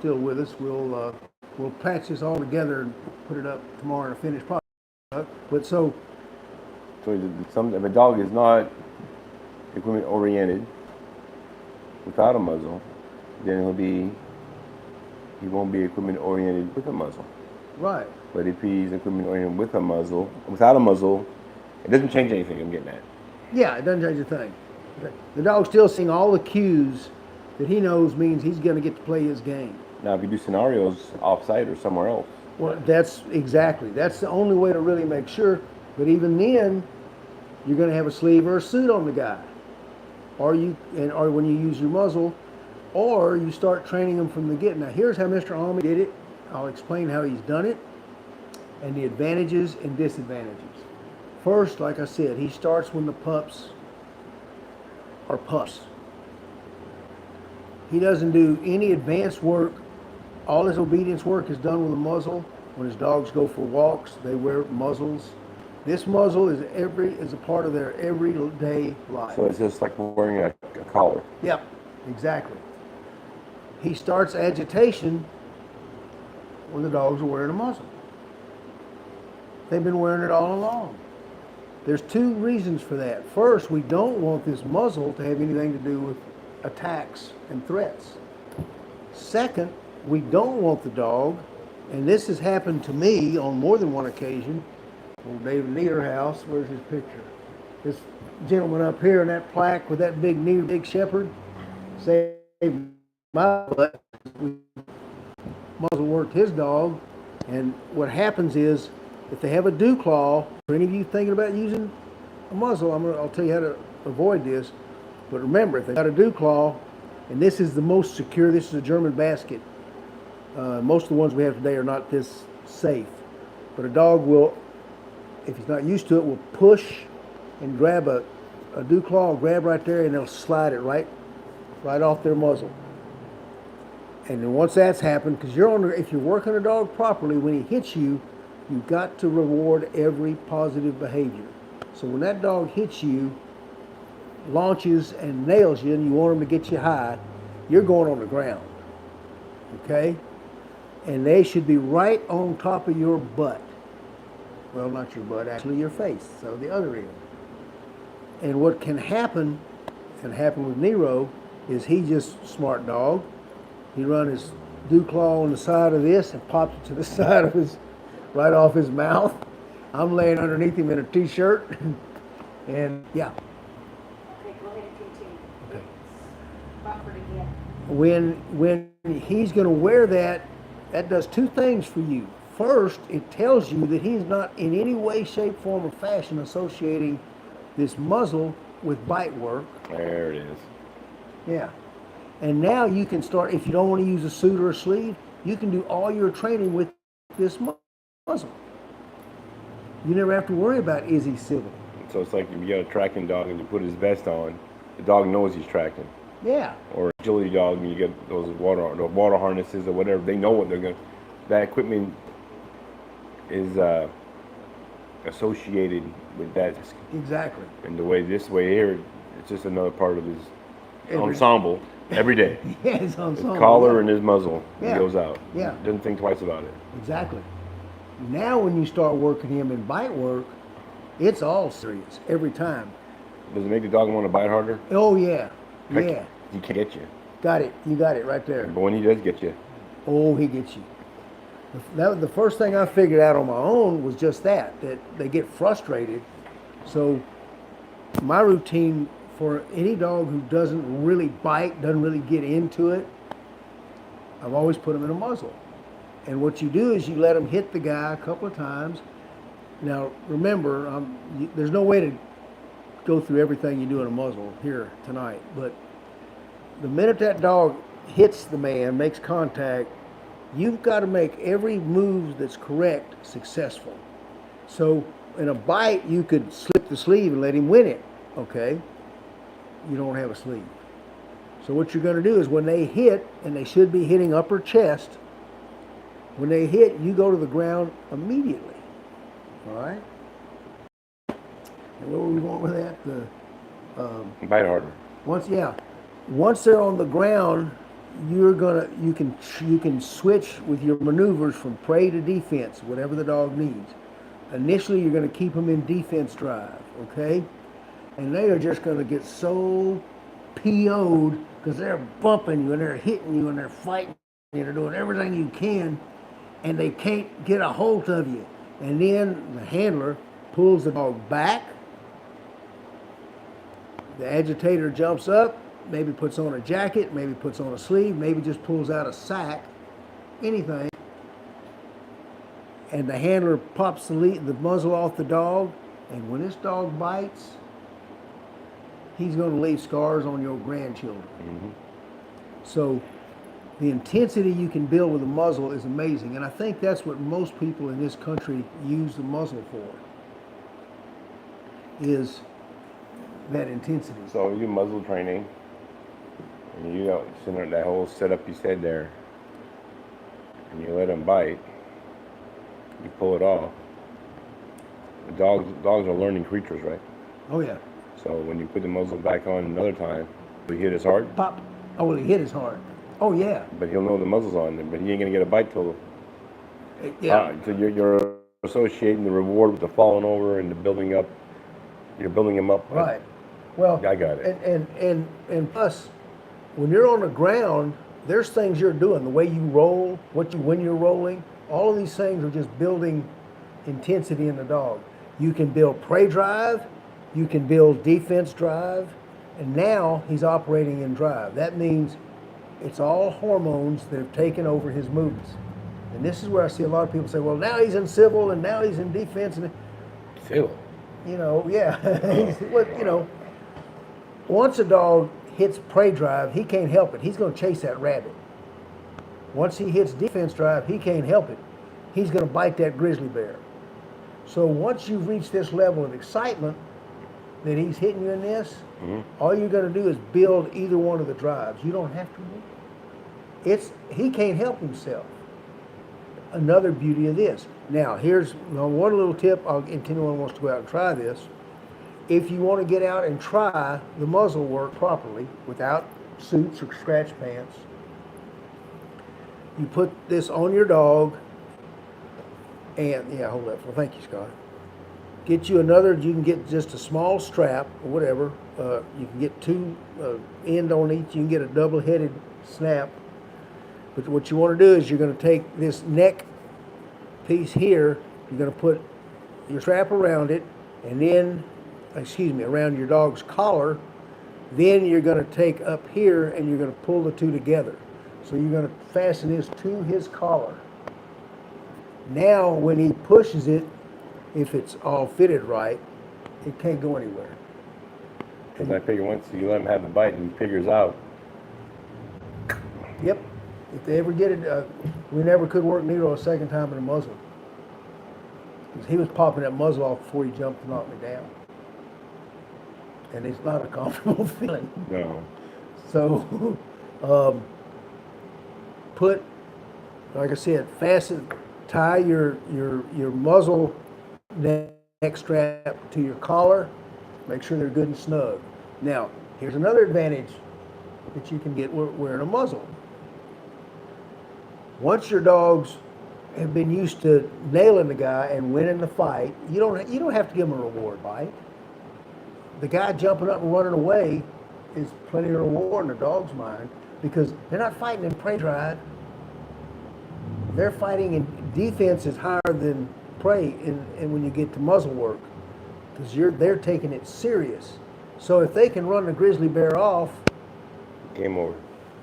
still with us, we'll patch this all together and put it up tomorrow in a finished product. But so if a dog is not equipment oriented without a muzzle, then he won't be equipment oriented with a muzzle. right. But if he's equipment oriented with a muzzle, without a muzzle, it doesn't change anything. I'm getting at. Yeah, it doesn't change a thing. The dog's still seeing all the cues that he knows means he's going to get to play his game. Now, if you do scenarios off-site or somewhere else, Well, that's the only way to really make sure. But even then, you're going to have a sleeve or a suit on the guy, or when you use your muzzle, or you start training him from the get. Now, here's how Mr. Almy did it. I'll explain how he's done it, and the advantages and disadvantages. First, like I said, he starts when the pups are pups. He doesn't do any advanced work. All his obedience work is done with a muzzle. When his dogs go for walks, they wear muzzles. This muzzle is a part of their everyday life. so it's just like wearing a collar. Yep, exactly. He starts agitation when the dogs are wearing a muzzle. They've been wearing it all along. There's two reasons for that. First, we don't want this muzzle to have anything to do with attacks and threats. Second, we don't want the dog, and this has happened to me on more than one occasion. Old David Niederhouse, where's his picture? This gentleman up here in that plaque with that big shepherd saved my butt. We muzzle worked his dog, and what happens is, if they have a dew claw, for any of you thinking about using a muzzle, I'll tell you how to avoid this. But remember, if they got a dew claw, and this is the most secure, this is a German basket. Most of the ones we have today are not this safe. But a dog will, if he's not used to it, will push and grab a dew claw, grab right there, and they'll slide it right off their muzzle. And then once that's happened, because if you're working a dog properly, when he hits you, you've got to reward every positive behavior. So when that dog hits you, launches and nails you, and you want him to get you high, you're going on the ground. Okay? And they should be right on top of your butt. Well, not your butt, actually your face, so the other end. And what can happen with Nero, is he just smart dog. He run his dew claw on the side of this and pops it to the side of right off his mouth. I'm laying underneath him in a t-shirt, and yeah. Okay, go ahead and continue. Okay. Buffered again. When he's going to wear that does two things for you. First, it tells you that he's not in any way, shape, form, or fashion associating this muzzle with bite work. There it is. Yeah. And now you can start, if you don't want to use a suit or a sleeve, you can do all your training with this muzzle. You never have to worry about, is he civil? So it's like if you got a tracking dog and you put his vest on, the dog knows he's tracking. Yeah. Or agility dog and you get those water harnesses or whatever, they know what they're going to. That equipment is associated with that. Exactly. And this way here, it's just another part of his ensemble every day. Yeah, his ensemble. His collar and his muzzle. Yeah. He goes out. Yeah. Doesn't think twice about it. Exactly. Now when you start working him in bite work, it's all serious every time. Does it make the dog want to bite harder? Oh yeah. Heck, Yeah. He can't get you. Got it. You got it right there. But when he does get you, Oh, he gets you. The first thing I figured out on my own was just that they get frustrated. So my routine for any dog who doesn't really bite, doesn't really get into it, I've always put them in a muzzle. And what you do is you let them hit the guy a couple of times. Now remember, there's no way to go through everything you do in a muzzle here tonight, but the minute that dog hits the man, makes contact, you've got to make every move that's correct successful. So in a bite, you could slip the sleeve and let him win it, okay? You don't have a sleeve. So what you're going to do is when they hit, and they should be hitting upper chest, when they hit, you go to the ground immediately, all right? And where were we going with that? bite harder. Once they're on the ground, you can switch with your maneuvers from prey to defense, whatever the dog needs. Initially, you're going to keep them in defense drive, okay? And they are just going to get so PO'd because they're bumping you and they're hitting you and they're fighting you. They're doing everything you can, and they can't get a hold of you. And then the handler pulls the dog back. The agitator jumps up, maybe puts on a jacket, maybe puts on a sleeve, maybe just pulls out a sack, anything. And the handler pops the muzzle off the dog, and when this dog bites, he's going to leave scars on your grandchildren. Mm-hmm. So the intensity you can build with a muzzle is amazing, and I think that's what most people in this country use the muzzle for, is that intensity. So you do muzzle training, and you don't center that whole setup you said there, and you let them bite. You pull it off. The dogs are learning creatures, right? Oh yeah. So when you put the muzzle back on another time, will he hit his heart? Pop. Oh, well, he hit his heart. Oh yeah. But he'll know the muzzle's on there, but he ain't gonna get a bite till. Yeah. So you're associating the reward with the falling over and the building up. You're building him up. Right. Well, I got it. And plus, when you're on the ground, there's things you're doing. The way you roll, when you're rolling, all of these things are just building intensity in the dog. You can build prey drive, you can build defense drive, and now he's operating in drive. That means it's all hormones that have taken over his movements. And this is where I see a lot of people say, well, now he's in civil and now he's in defense. And Civil. you know, yeah. Once a dog hits prey drive, he can't help it. He's going to chase that rabbit. Once he hits defense drive, he can't help it. He's going to bite that grizzly bear. So once you've reached this level of excitement that he's hitting you in this, all you're going to do is build either one of the drives. You don't have to. He can't help himself. Another beauty of this. Now, here's one little tip. If anyone wants to go out and try this. If you want to get out and try the muzzle work properly without suits or scratch pants, you put this on your dog, and hold that. Well, thank you, Scott. Get you another. You can get just a small strap or whatever. You can get two end on each. You can get a double-headed snap. But what you want to do is you're going to take this neck piece here. You're going to put your strap around it, and then, around your dog's collar. Then you're going to take up here, and you're going to pull the two together. So you're going to fasten this to his collar. Now, when he pushes it, if it's all fitted right, it can't go anywhere. Because I figure once you let him have the bite and he figures out. Yep. If they ever get it, we never could work Nero a second time in a muzzle. Because he was popping that muzzle off before he jumped to knock me down. And it's not a comfortable feeling. No. So, like I said, tie your muzzle neck strap to your collar. Make sure they're good and snug. Now, here's another advantage that you can get wearing a muzzle. Once your dogs have been used to nailing the guy and winning the fight, you don't have to give them a reward bite. The guy jumping up and running away is plenty of reward in the dog's mind because they're not fighting in prey drive. They're fighting in defense is higher than prey and when you get to muzzle work because they're taking it serious. So if they can run the grizzly bear off, Game over.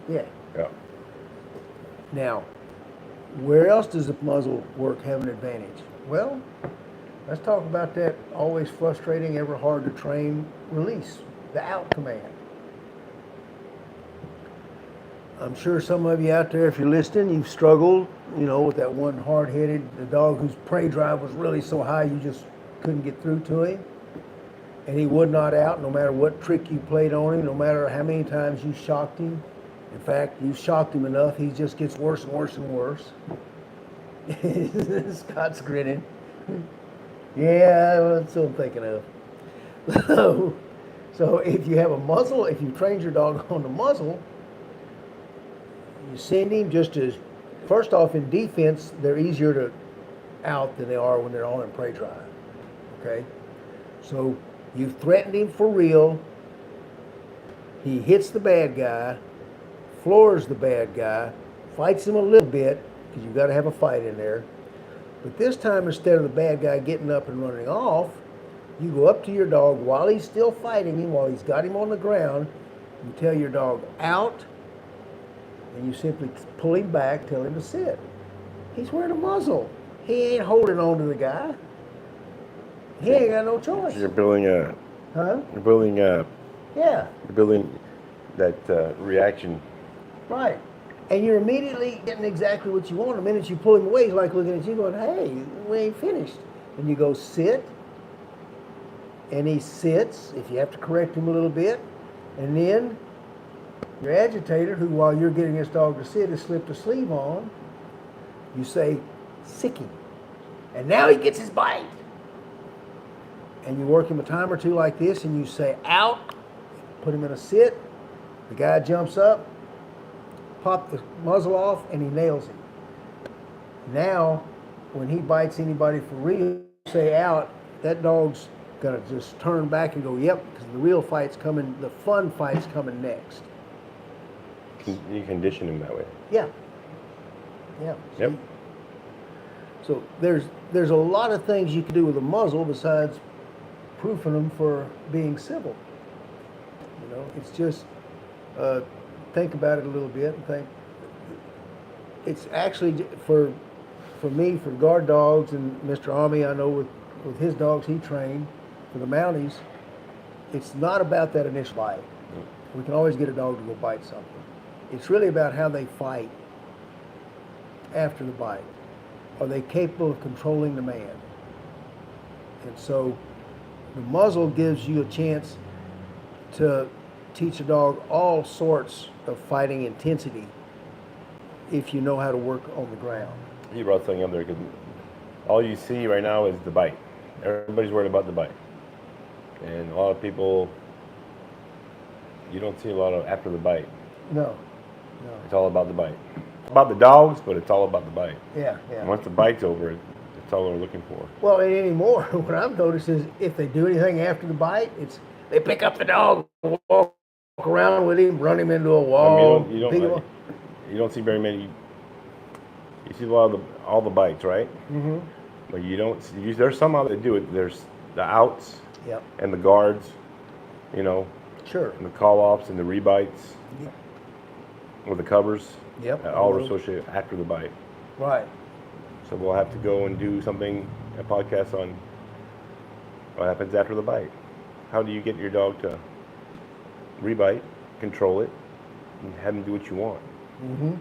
yeah. Yeah. Now, where else does the muzzle work have an advantage? Well, let's talk about that always frustrating, ever hard to train release, the out command. I'm sure some of you out there, if you're listening, you've struggled, with that one hard-headed, the dog whose prey drive was really so high you just couldn't get through to him. And he would not out no matter what trick you played on him, no matter how many times you shocked him. In fact, you shocked him enough, he just gets worse and worse and worse. Scott's grinning. Yeah, that's what I'm thinking of. So if you have a muzzle, if you trained your dog on the muzzle, You send him just as, first off, in defense, they're easier to out than they are when they're all in prey drive. Okay? So you've threatened him for real. He hits the bad guy, floors the bad guy, fights him a little bit, because you've got to have a fight in there. But this time, instead of the bad guy getting up and running off, you go up to your dog while he's still fighting him, while he's got him on the ground. You tell your dog out, and you simply pull him back, tell him to sit. He's wearing a muzzle. He ain't holding on to the guy. He ain't got no choice. You're building a. Huh? You're building a. Yeah. You're building that reaction. Right. And you're immediately getting exactly what you want. The minute you pull him away, he's like looking at you going, hey, we ain't finished. And you go, sit. And he sits, if you have to correct him a little bit. And then your agitator, who while you're getting this dog to sit, has slipped a sleeve on, you say, sick him. And now he gets his bite. And you work him a time or two like this, and you say, out, put him in a sit. The guy jumps up, pop the muzzle off, and he nails him. Now, when he bites anybody for real, say out, that dog's gonna just turn back and go, yep, because the real fight's coming, the fun fight's coming next. You condition him that way. Yeah. Yeah. Yep. So there's a lot of things you can do with a muzzle besides proofing them for being civil. You know, it's just think about it a little bit and think. It's actually for me, for guard dogs, and Mr. Army, I know with his dogs he trained, for the Mounties, it's not about that initial bite. We can always get a dog to go bite something. It's really about how they fight after the bite. Are they capable of controlling the man? And so the muzzle gives you a chance to teach a dog all sorts of fighting intensity if you know how to work on the ground. You brought something up there because all you see right now is the bite. Everybody's worried about the bite. And a lot of people, you don't see a lot of after the bite. No. It's all about the bite. It's about the dogs, but it's all about the bite. Yeah. And once the bite's over, it's all they're looking for. Well, and anymore, what I've noticed is if they do anything after the bite, it's they pick up the dog, walk around with him, run him into a wall. You don't see very many. You see a lot of all the bites, right? Mm-hmm. But you don't see. There's some out that do it. There's the outs. Yep. And the guards. You know. Sure. And the call-offs and the rebites. Yep. With the covers. Yep. All are associated after the bite. Right. So we'll have to go and do a podcast on what happens after the bite. How do you get your dog to rebite, control it, and have him do what you want? Mm-hmm.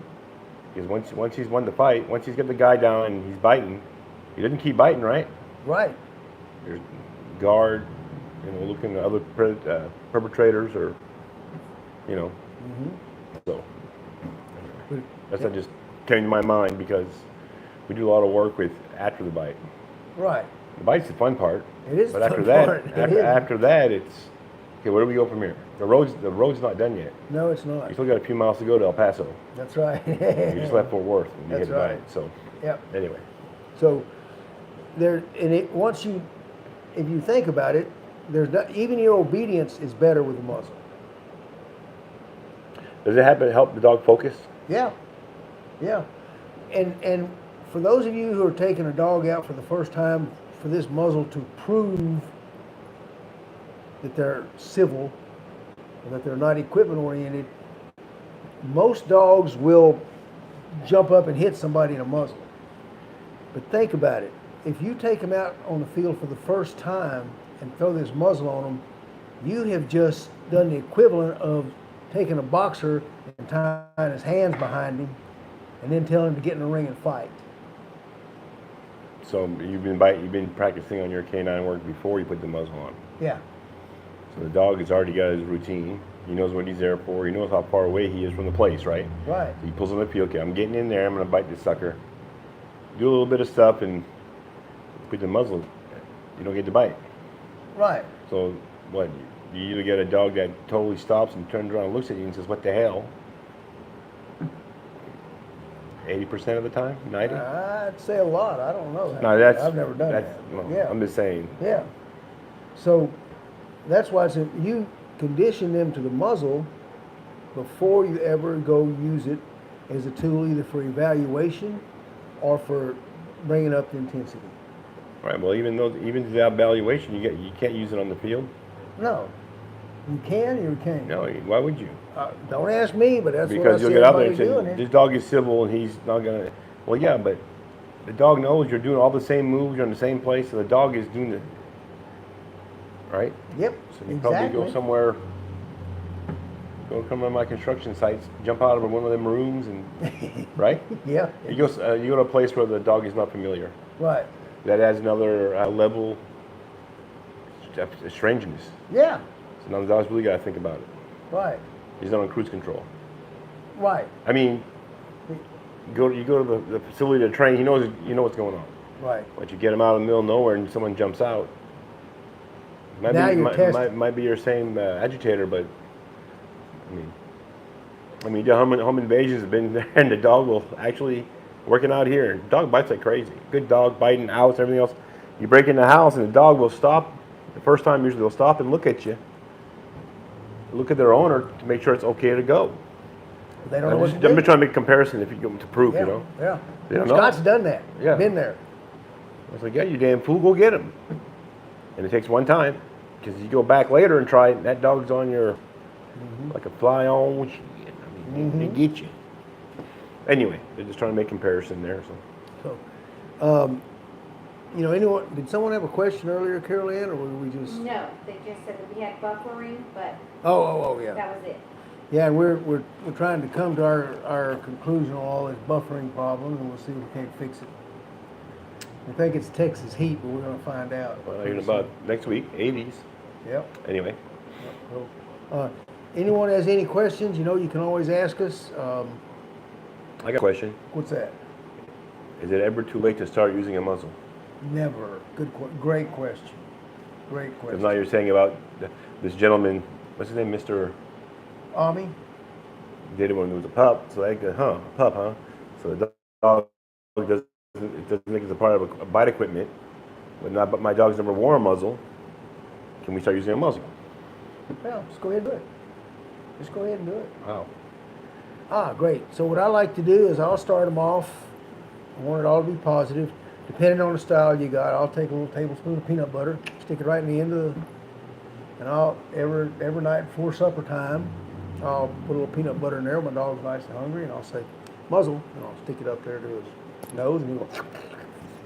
Because once he's won the fight, once he's got the guy down and he's biting, he doesn't keep biting, right? Right. There's guard, looking at other perpetrators or, Mm-hmm. So that's what just came to my mind because we do a lot of work with after the bite. Right. The bite's the fun part. It is But the after fun that, part. after that, it's okay. Where do we go from here? The road's not done yet. No, it's not. You still got a few miles to go to El Paso. That's right. You just left Fort Worth when you That's hit the right. bite. So Yep. anyway, So if you think about it, there's not, even your obedience is better with a muzzle. does it help the dog focus? Yeah. Yeah. And for those of you who are taking a dog out for the first time for this muzzle to prove that they're civil or that they're not equipment oriented, most dogs will jump up and hit somebody in a muzzle. But think about it. If you take them out on the field for the first time and throw this muzzle on them, you have just done the equivalent of taking a boxer and tying his hands behind him and then telling him to get in the ring and fight. So you've been practicing on your canine work before you put the muzzle on. Yeah. So the dog has already got his routine. He knows what he's there for. He knows how far away he is from the place, right? Right. So he pulls on the field. Okay, I'm getting in there. I'm going to bite this sucker. Do a little bit of stuff and put the muzzle. You don't get to bite. Right. So what? You either get a dog that totally stops and turns around and looks at you and says, "What the hell?" 80% of the time, 90. I'd say a lot. I don't know. No, that's I've never done that. well, Yeah. I'm just saying. Yeah. So that's why I said you condition them to the muzzle before you ever go use it as a tool either for evaluation or for bringing up the intensity. Right. Well, even the evaluation, you can't use it on the field. No. You can or you can't. No. Why would you? Don't ask me, but that's Because what I you'll see get out there and everybody doing say, it. this dog is civil and he's not gonna. Well, yeah, but the dog knows you're doing all the same moves, you're in the same place, so the dog is doing the. Right. Yep. So you exactly. probably go somewhere. Go to one of my construction sites, jump out of one of them rooms, and right. Yeah. You go to a place where the dog is not familiar. Right. That adds another level of strangeness. Yeah. So now the dog's really got to think about it. Right. He's not on cruise control. Right. I mean, you go to the facility to train. You know what's going on. Right. But you get him out in the middle of nowhere and someone jumps out. Now you're testing. Might be your same agitator, but I mean, home invasions have been there, and the dog will actually working out here. Dog bites like crazy. Good dog biting outs, everything else. You break in the house and the dog will stop. The first time usually they'll stop and look at you. Look at their owner to make sure it's okay to go. They don't know what to I'm do. just trying to make a comparison if you go to prove, Yeah. you know. Yeah. They don't know. Scott's done that. Yeah. Been there. I was like, yeah, you damn fool, go get him. And it takes one time, because you go back later and try it, that dog's on your, like a fly on what you get. I mean, they get you. Anyway, they're just trying to make comparison there. So, did someone have a question earlier, Carol Ann, or were we just? No, they just said that we had buffering, but Oh, yeah. that was it. Yeah, and we're trying to come to our conclusion on all this buffering problem, and we'll see if we can't fix it. I think it's Texas heat, but we're going to find out. Well, in about next week, 80s. Yep. Anyway. Anyone has any questions, you can always ask us. I got a question. What's that? Is it ever too late to start using a muzzle? Never. Great question. Great Because question. now you're saying about this gentleman, what's his name, Mr. Ami? Did it when he was a pup. So like, a pup, huh? So the dog doesn't think it's a part of a bite equipment. But my dog's never wore a muzzle. Can we start using a muzzle? Yeah, just go ahead and do it. Just go ahead and do it. Wow. Great. So what I like to do is I'll start them off. I want it all to be positive. Depending on the style you got, I'll take a little tablespoon of peanut butter, stick it right in the end of and I'll every night before supper time, I'll put a little peanut butter in there when my dog's nice and hungry, and I'll say muzzle, and I'll stick it up there to his nose, and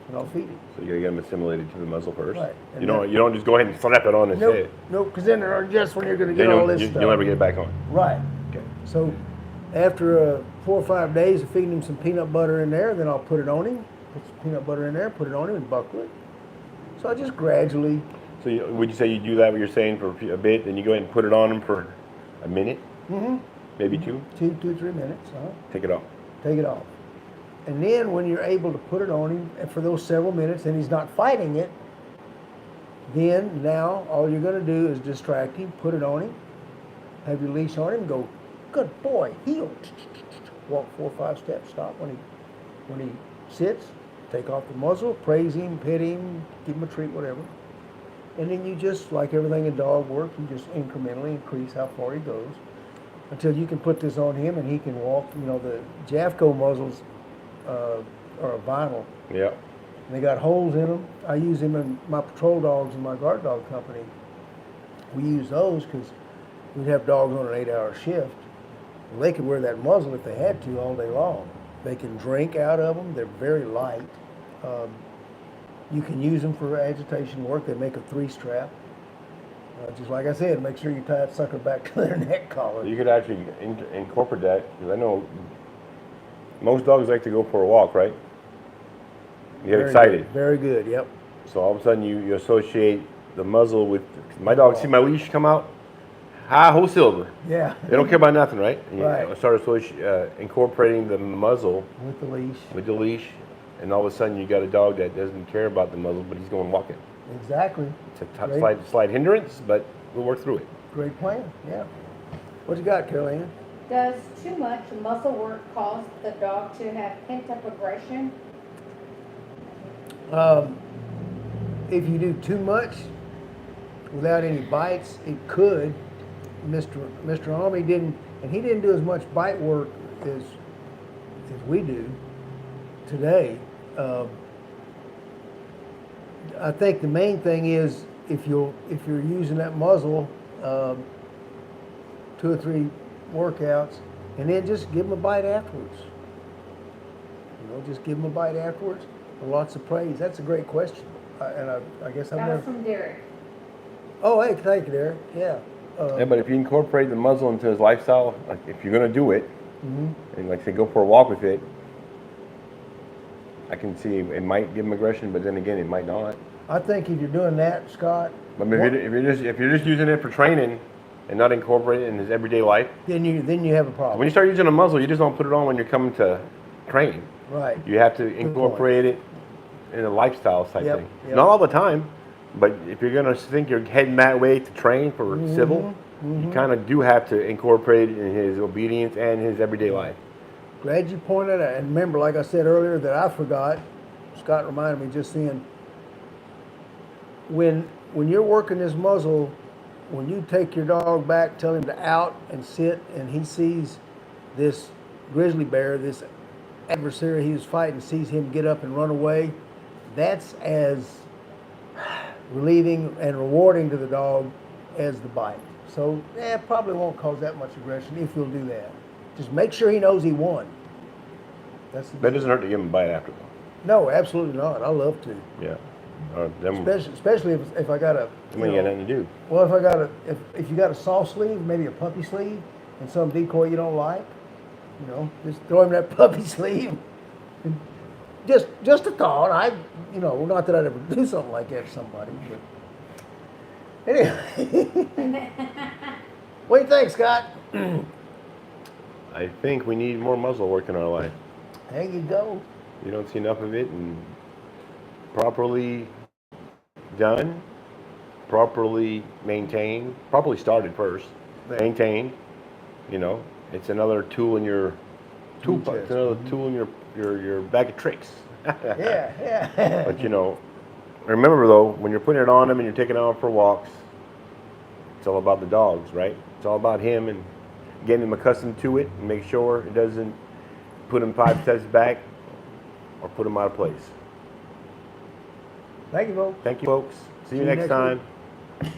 and I'll feed it. So you gotta get them assimilated to the muzzle first. Right. You don't just go ahead and slap it on his head. Nope, because then there are just when you're going to Then get all this stuff. you'll never get it back on. Right. Okay. So after 4 or 5 days of feeding him some peanut butter in there, then I'll put it on him. Put some peanut butter in there, put it on him, and buckle it. So I just gradually. So would you say you do that, what you're saying, for a bit, and you go ahead and put it on him for a minute? Mm-hmm. Maybe two? 2 or 3 minutes. Take it off. Take it off. And then when you're able to put it on him and for those several minutes and he's not fighting it, then now all you're going to do is distract him, put it on him, have your leash on him, and go, good boy, heel. Walk 4 or 5 steps, stop when he sits, take off the muzzle, praise him, pet him, give him a treat, whatever. And then you just, like everything in dog work, you just incrementally increase how far he goes until you can put this on him and he can walk. The Jafco muzzles are a vinyl. Yeah. And they got holes in them. I use them in my patrol dogs in my guard dog company. We use those because we'd have dogs on an 8-hour shift. Well, they could wear that muzzle if they had to all day long. They can drink out of them. They're very light. You can use them for agitation work. They make a 3-strap. Just like I said, make sure you tie that sucker back to their neck collar. You could actually incorporate that, because I know most dogs like to go for a walk, right? You get excited. Good. Very good, yep. So all of a sudden you associate the muzzle with, my dog, see my leash come out? Whole silver. Yeah. They don't care about nothing, right? And you Right. start incorporating the muzzle With the leash. with the leash, and all of a sudden you got a dog that doesn't care about the muzzle, but he's going walking. Exactly. It's a Great. slight hindrance, but we'll work through it. Great plan, yeah. What you got, Carol Ann? Does too much muzzle work cause the dog to have pent-up aggression? If you do too much without any bites, it could. Mr. Army didn't, and he didn't do as much bite work as we do today. I think the main thing is if you're using that muzzle, 2 or 3 workouts, and then just give them a bite afterwards. Just give them a bite afterwards. And lots of praise. That's a great question, I guess I've That never. was from Derek. Oh, hey, thank you, Derek. Yeah. Yeah, but if you incorporate the muzzle into his lifestyle, like if you're gonna do it, Mm-hmm. and like say go for a walk with it, I can see it might give him aggression, but then again, it might not. I think if you're doing that, Scott, But if you're just using it for training and not incorporating it in his everyday life, then you have a problem. when you start using a muzzle, you just don't put it on when you're coming to train. Right. You have to incorporate it in a lifestyle type Yep, thing. yep. Not all the time, but if you're gonna think you're heading that way to train for civil, you kind of do have to incorporate it in his obedience and his everyday life. Glad you pointed out. And remember, like I said earlier, that I forgot. Scott reminded me just then. When you're working this muzzle, when you take your dog back, tell him to out and sit, and he sees this grizzly bear, this adversary he was fighting, sees him get up and run away, that's as relieving and rewarding to the dog as the bite. So, it probably won't cause that much aggression if you'll do that. Just make sure he knows he won. That's the That doesn't hurt to give him a bite after though. No, absolutely not. I love to. Yeah. Them, Especially if I got a. when you got nothing to do. Well, if you got a soft sleeve, maybe a puppy sleeve, and some decoy you don't like, just throw him that puppy sleeve. And just a thought. Not that I'd ever do something like that to somebody, but anyway. What do you think, Scott? I think we need more muzzle work in our life. There you go. You don't see enough of it, and properly done, properly maintained, properly started first, maintained. It's another tool in your toolbox. It's another tool in your bag of tricks. Yeah. But remember though, when you're putting it on him and you're taking him out for walks, it's all about the dogs, right? It's all about him and getting him accustomed to it and make sure it doesn't put him 5 steps back or put him out of place. Thank you, folks. Thank you, folks. See you next time. week.